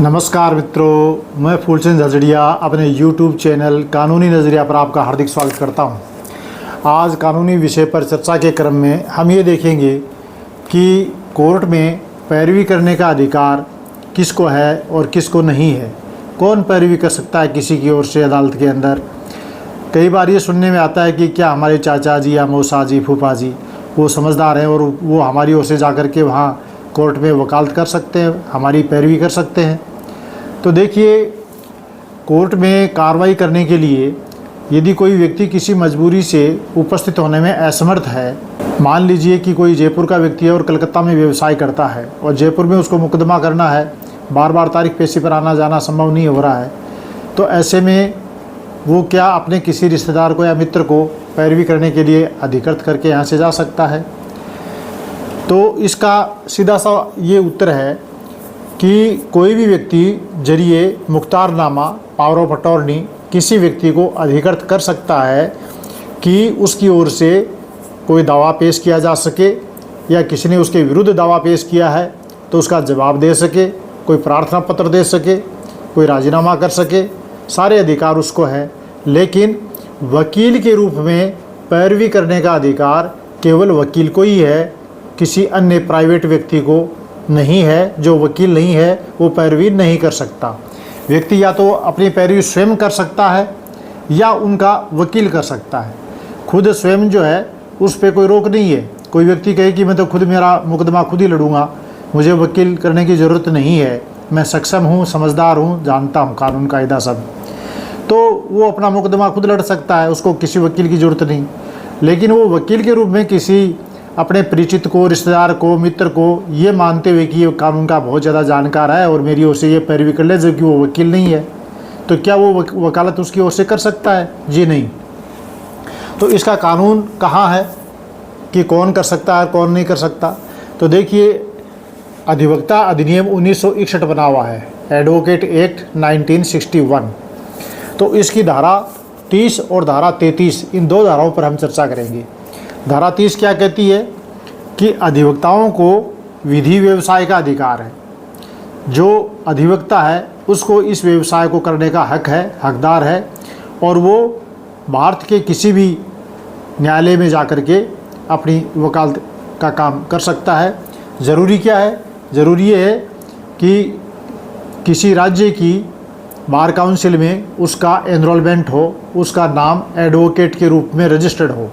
नमस्कार मित्रों, मैं फूलचंद झजड़िया अपने YouTube चैनल कानूनी नज़रिया पर आपका हार्दिक स्वागत करता हूं। आज कानूनी विषय पर चर्चा के क्रम में हम ये देखेंगे कि कोर्ट में पैरवी करने का अधिकार किसको है और किसको नहीं है। कौन पैरवी कर सकता है किसी की ओर से अदालत के अंदर। कई बार ये सुनने में आता है कि क्या हमारे चाचा जी या मौसा जी, फूफा जी वो समझदार हैं और वो हमारी ओर से जा कर के वहाँ कोर्ट में वकालत कर सकते हैं, हमारी पैरवी कर सकते हैं। तो देखिए, कोर्ट में कार्रवाई करने के लिए यदि कोई व्यक्ति किसी मजबूरी से उपस्थित होने में असमर्थ है, मान लीजिए कि कोई जयपुर का व्यक्ति है और कलकत्ता में व्यवसाय करता है और जयपुर में उसको मुकदमा करना है, बार बार तारीख पेशी पर आना जाना संभव नहीं हो रहा है, तो ऐसे में वो क्या अपने किसी रिश्तेदार को या मित्र को पैरवी करने के लिए अधिकृत करके यहाँ से जा सकता है। तो इसका सीधा सा ये उत्तर है कि कोई भी व्यक्ति जरिए मुख्तारनामा, पावर ऑफ अटॉर्नी किसी व्यक्ति को अधिकृत कर सकता है कि उसकी ओर से कोई दावा पेश किया जा सके या किसी ने उसके विरुद्ध दावा पेश किया है तो उसका जवाब दे सके, कोई प्रार्थना पत्र दे सके, कोई राजीनामा कर सके, सारे अधिकार उसको हैं। लेकिन वकील के रूप में पैरवी करने का अधिकार केवल वकील को ही है, किसी अन्य प्राइवेट व्यक्ति को नहीं है। जो वकील नहीं है वो पैरवी नहीं कर सकता। व्यक्ति या तो अपनी पैरवी स्वयं कर सकता है या उनका वकील कर सकता है। खुद स्वयं जो है उस पर कोई रोक नहीं है। कोई व्यक्ति कहे कि मैं तो खुद मेरा मुकदमा खुद ही लड़ूंगा, मुझे वकील करने की ज़रूरत नहीं है, मैं सक्षम हूँ, समझदार हूँ, जानता हूँ कानून कायदा सब, तो वो अपना मुकदमा खुद लड़ सकता है, उसको किसी वकील की ज़रूरत नहीं। लेकिन वो वकील के रूप में किसी अपने परिचित को, रिश्तेदार को, मित्र को ये मानते हुए कि ये कानून का बहुत ज़्यादा जानकार है और मेरी ओर से ये पैरवी कर ले, जबकि वो वकील नहीं है, तो क्या वो वकालत उसकी ओर से कर सकता है? जी नहीं। तो इसका कानून कहाँ है कि कौन कर सकता है कौन नहीं कर सकता। तो देखिए, अधिवक्ता अधिनियम 1961 बना हुआ है, एडवोकेट एक्ट 1961। तो इसकी धारा 30 और धारा 33, इन दो धाराओं पर हम चर्चा करेंगे। धारा 30 क्या कहती है कि अधिवक्ताओं को विधि व्यवसाय का अधिकार है। जो अधिवक्ता है उसको इस व्यवसाय को करने का हक है, हकदार है, और वो भारत के किसी भी न्यायालय में जाकर के अपनी वकालत का काम कर सकता है। ज़रूरी क्या है? ज़रूरी ये है कि किसी राज्य की बार काउंसिल में उसका एनरोलमेंट हो, उसका नाम एडवोकेट के रूप में रजिस्टर्ड हो।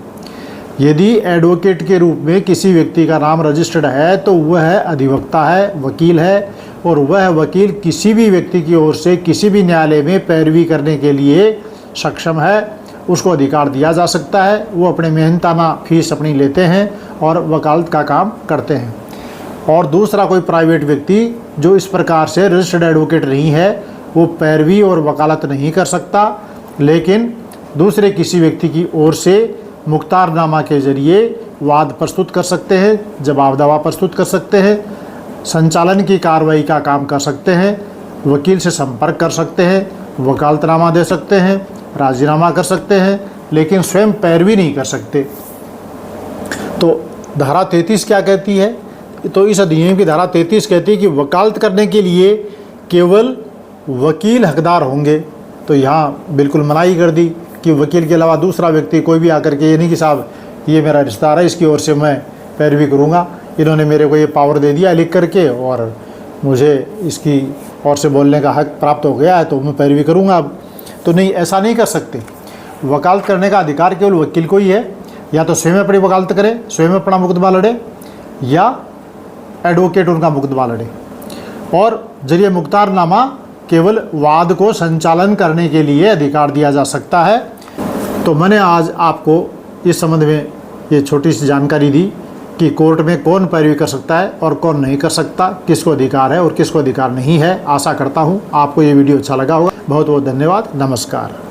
यदि एडवोकेट के रूप में किसी व्यक्ति का नाम रजिस्टर्ड है तो वह अधिवक्ता है, वकील है, और वह वकील किसी भी व्यक्ति की ओर से किसी भी न्यायालय में पैरवी करने के लिए सक्षम है। उसको अधिकार दिया जा सकता है। वो अपने मेहनताना फीस अपनी लेते हैं और वकालत का काम करते हैं। और दूसरा कोई प्राइवेट व्यक्ति जो इस प्रकार से रजिस्टर्ड एडवोकेट नहीं है वो पैरवी और वकालत नहीं कर सकता, लेकिन दूसरे किसी व्यक्ति की ओर से मुख्तारनामा के ज़रिए वाद प्रस्तुत कर सकते हैं, जवाब दावा प्रस्तुत कर सकते हैं, संचालन की कार्रवाई का काम कर सकते हैं, वकील से संपर्क कर सकते हैं, वकालतनामा दे सकते हैं, राजीनामा कर सकते हैं, लेकिन स्वयं पैरवी नहीं कर सकते। तो धारा 33 क्या कहती है? तो इस अधिनियम की धारा 33 कहती है कि वकालत करने के लिए केवल वकील हकदार होंगे। तो यहाँ बिल्कुल मनाही कर दी कि वकील के अलावा दूसरा व्यक्ति कोई भी आकर के ये नहीं कि साहब ये मेरा रिश्तेदार है, इसकी ओर से मैं पैरवी करूँगा, इन्होंने मेरे को ये पावर दे दिया लिख करके और मुझे इसकी ओर से बोलने का हक प्राप्त हो गया है तो मैं पैरवी करूँगा अब। तो नहीं, ऐसा नहीं कर सकते। वकालत करने का अधिकार केवल वकील को ही है। या तो स्वयं अपनी वकालत करे, स्वयं अपना मुकदमा लड़े, या एडवोकेट उनका मुकदमा लड़े। और जरिए मुख्तारनामा केवल वाद को संचालन करने के लिए अधिकार दिया जा सकता है। तो मैंने आज आपको इस संबंध में ये छोटी सी जानकारी दी कि कोर्ट में कौन पैरवी कर सकता है और कौन नहीं कर सकता, किसको अधिकार है और किसको अधिकार नहीं है। आशा करता हूँ आपको ये वीडियो अच्छा लगा होगा। बहुत बहुत धन्यवाद। नमस्कार।